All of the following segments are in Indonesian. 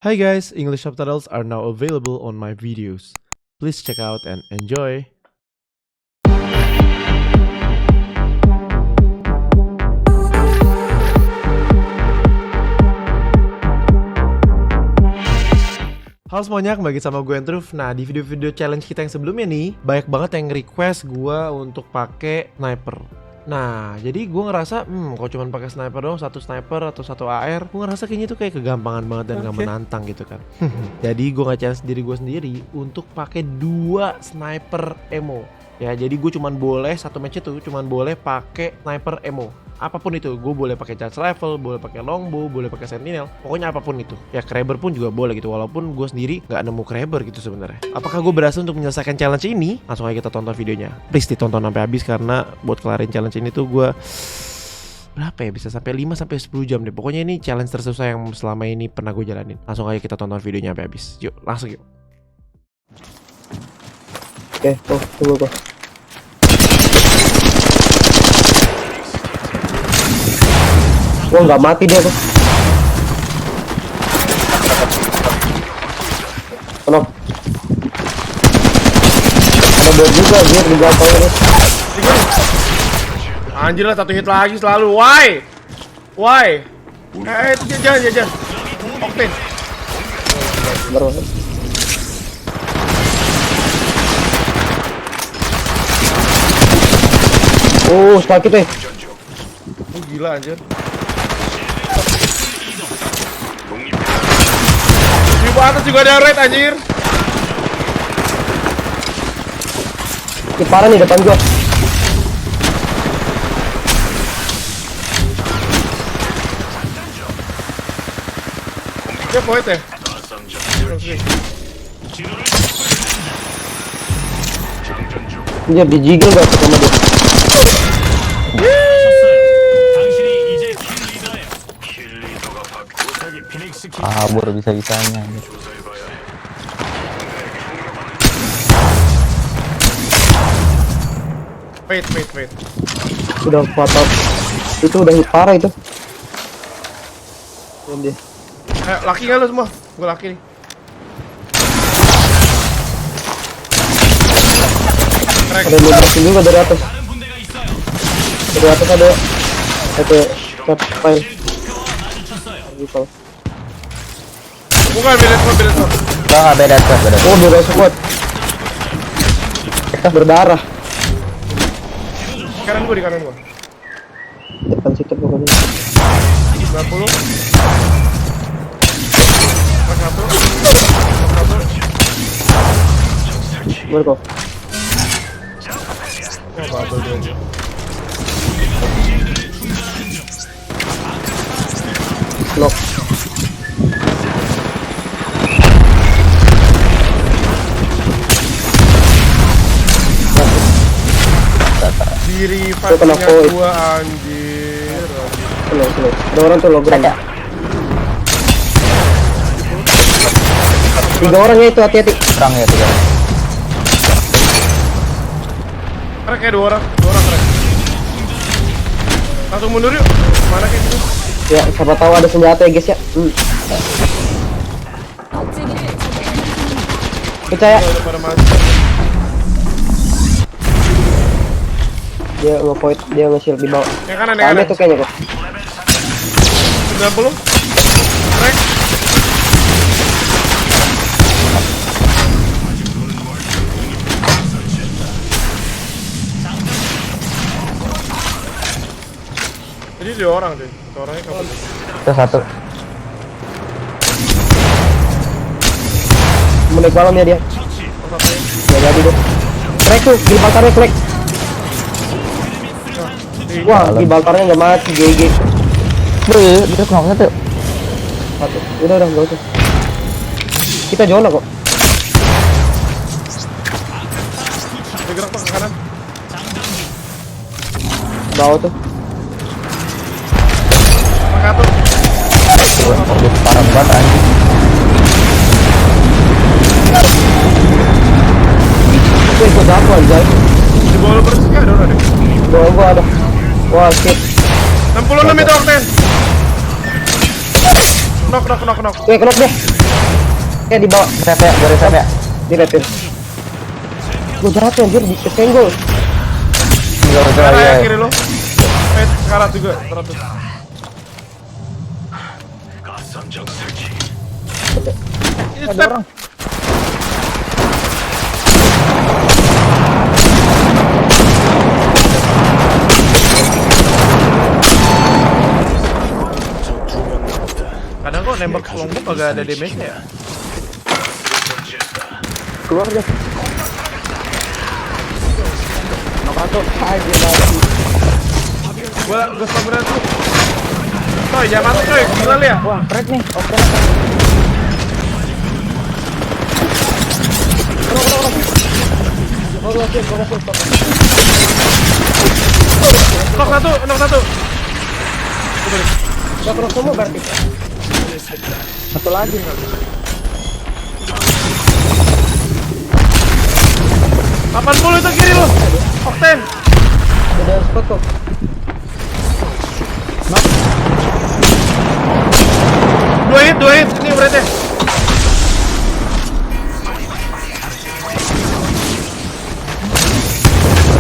Hi guys, English subtitles are now available on my videos. Please check out and enjoy. Halo semuanya, kembali lagi sama gue Andrew. Nah, di video-video challenge kita yang sebelumnya nih, banyak banget yang request gue untuk pakai sniper. Nah, jadi gue ngerasa, kalau cuma pakai sniper dong, satu sniper atau satu AR, gue ngerasa kayaknya itu kayak kegampangan banget dan gak menantang gitu kan. Jadi gue nge-challenge diri gue sendiri untuk pakai 2 sniper ammo. Ya, jadi gue cuman boleh satu match itu cuman boleh pakai sniper ammo. Apapun itu, gue boleh pakai charge rifle, boleh pakai longbow, boleh pakai sentinel, pokoknya apapun itu. Ya Kraber pun juga boleh gitu, walaupun gue sendiri nggak nemu Kraber gitu sebenarnya. Apakah gue berhasil untuk menyelesaikan challenge ini? Langsung aja kita tonton videonya. Please ditonton sampai habis karena buat kelarin challenge ini tuh gue berapa ya, bisa sampai 5 sampai 10 jam deh. Pokoknya ini challenge tersusah yang selama ini pernah gue jalanin. Langsung aja kita tonton videonya sampai habis. Yuk, langsung yuk. Oke, tunggu kok. Wah, nggak mati dia tuh. Kenapa? Ada bot juga dia di gampang ini. Anjir lah, satu hit lagi selalu. Why? Jangan. Octane. Baru. Sakit deh. Oh, gila anjir. Di atas juga ada red anjir. Ini parah nih depan gua. Dia point ya? Dia di jiggle gak sama dia. Kabur bisa-bisanya. Wait. Udah fatal. Itu udah parah itu. Belum dia. Laki nggak lu semua? Gue laki nih. Ada ledakin juga dari atas. Dari atas ada file. Bukan beda squad. Enggak beda squad. Oh, beda squad. Mereka berdarah. Di kanan gua. Depan situ pokoknya. 90. Satu. Gimana kok? Oh, bubble dia. Lock. Diri Kena fatihnya void. gua anjir. Slow. Ada orang tuh logram. 3 orang ya itu, hati-hati. Perang ya 3. Karena kayak 2 orang crack. Langsung mundur yuk. Mana kayak gitu? Ya, siapa tahu ada senjata ya guys ya. Percaya. Udah pada mati. Dia nge-point, dia nge-shield di bawah. Yang kanan. Kami tuh kayaknya kok. 90. Crack. Jadi 2 orang deh. 1 orangnya kabur. Itu 1. Menaik malam ya dia. Oh, satunya. Ya jadi deh. Crack tuh, di baltarnya crack. Wah, di baltarnya nggak mati, GG. Bro, itu kenapa satu? Satu. Udah, nggak usah. Kita zona kok. Bergerak ke kanan. Bawah tuh. Satu. Waduh, parah banget anjing. Itu ikut aku anjay. Di bawah lu persis nggak ada orang deh. Bawah gua ada. Wah, shit. 66 itu Octane. Knock. Oke, kenok deh. Di bawah. Reset ya, gue reset ya. Di retin. Gue jatuh anjir, di kesenggol. Enggak usah Sekarang ya ya. kiri lo. Sekarang juga 100. Ini Ada step. orang. Kadang kok nembak longbow kagak ada damage-nya ya. Keluar deh. Knock satu. Aja lagi. Gua stamina tuh. Coy, jangan mati coy, gila lu ya. Wah, crack nih. Oke. Knock satu. Udah terus semua berarti. Satu lagi. 80 itu kiri lu. Okten. Udah spot kok. Dua hit ini berarti.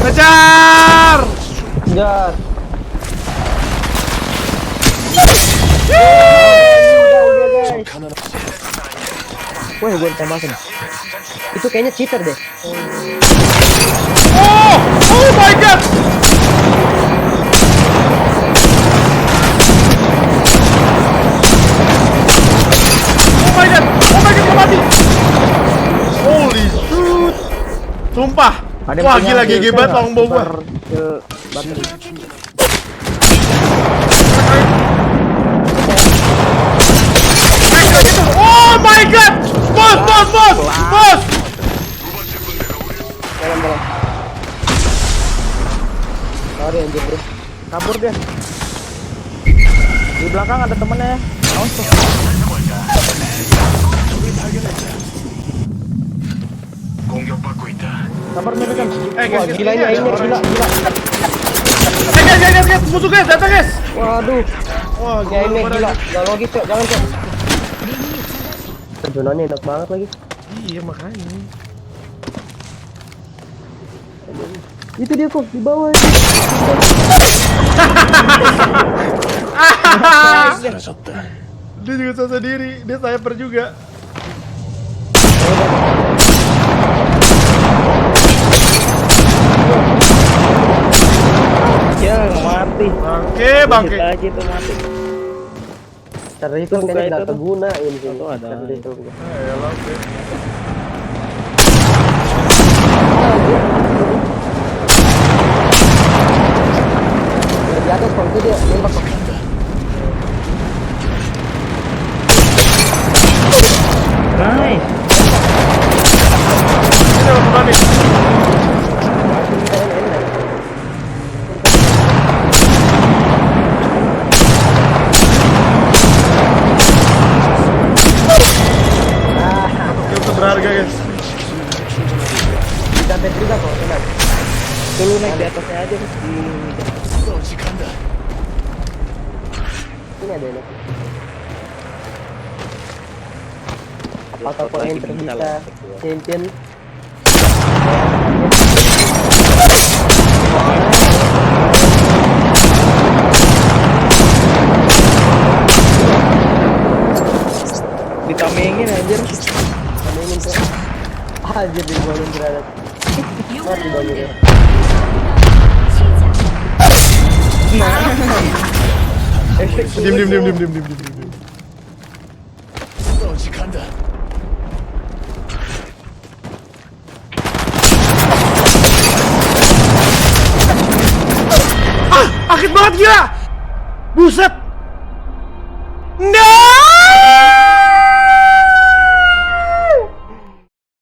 Kejar. Jar. Wah, gue tembakin. Itu kayaknya cheater deh. Oh my god. Gua mati. Holy shoot. Sumpah. Wah gila GG banget longbow gua. Oh my god. Bos. Dalam. Sorry anjir bro. Kabur dia. Di belakang ada temennya. Awas tuh. Sabar nih kan. Wah, gila ini gila. Guys, musuh guys, datang guys. Waduh. Wah, Ya ini gila. Gak logis cok, jangan cok. Zonanya enak banget lagi. Iya makanya. Itu dia kok di bawah. Dia juga sasa diri, dia sniper juga. Ya, mati. Bangke. Aja tuh mati. Cara itu kayaknya tidak terguna ini sih. Ada itu. Ayolah, oke. Di atas kok itu dia nembak kok. Nice. Ini udah berani. Itu berharga guys. Dapat juga kok, tenang. Dulu naik di atasnya aja di ini ada ini. Apakah poin terbisa champion? Ditamengin anjir. Tamengin tuh. Anjir dibolong granat. Mati dong ini. Diam. Sakit banget gila. Buset. No.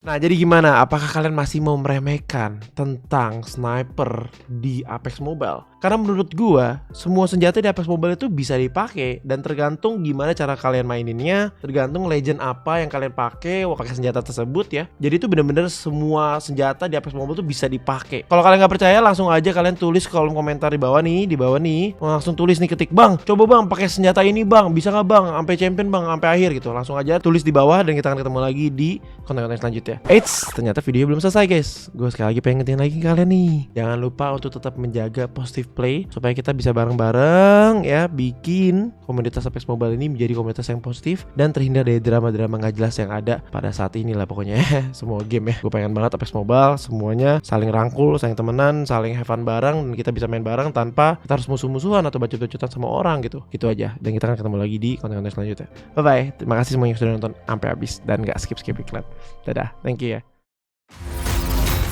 Nah Nah, jadi gimana? Apakah kalian masih mau meremehkan tentang sniper di Apex Mobile? Karena menurut gua, semua senjata di Apex Mobile itu bisa dipakai dan tergantung gimana cara kalian maininnya, tergantung legend apa yang kalian pakai senjata tersebut ya. Jadi itu bener-bener semua senjata di Apex Mobile itu bisa dipakai. Kalau kalian nggak percaya, langsung aja kalian tulis kolom komentar di bawah nih, langsung tulis nih, ketik, "Bang, coba Bang pakai senjata ini Bang, bisa nggak Bang? Sampai champion Bang, sampai akhir," gitu. Langsung aja tulis di bawah dan kita akan ketemu lagi di konten-konten selanjutnya. Eits, ternyata video belum selesai guys. Gue sekali lagi pengen ngingetin lagi ke kalian nih. Jangan lupa untuk tetap menjaga positive play supaya kita bisa bareng-bareng ya bikin komunitas Apex Mobile ini menjadi komunitas yang positif dan terhindar dari drama-drama nggak jelas yang ada pada saat ini lah pokoknya. Semua game ya. Gue pengen banget Apex Mobile semuanya saling rangkul, saling temenan, saling have fun bareng dan kita bisa main bareng tanpa kita harus musuh-musuhan atau bacot-bacotan sama orang gitu. Gitu aja. Dan kita akan ketemu lagi di konten-konten selanjutnya. Bye bye. Terima kasih semuanya yang sudah nonton sampai habis dan nggak skip iklan. Dadah. Thank you ya.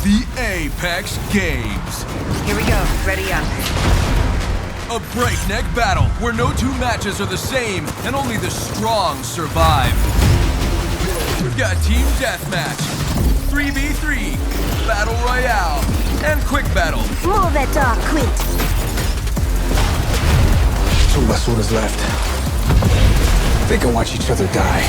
The Apex Games. Here we go. Ready up. A breakneck battle where no two matches are the same and only the strong survive. We've got Team Deathmatch, 3v3, Battle Royale, and Quick Battle. Move it, Quint. 2 less orders left. They can watch each other die.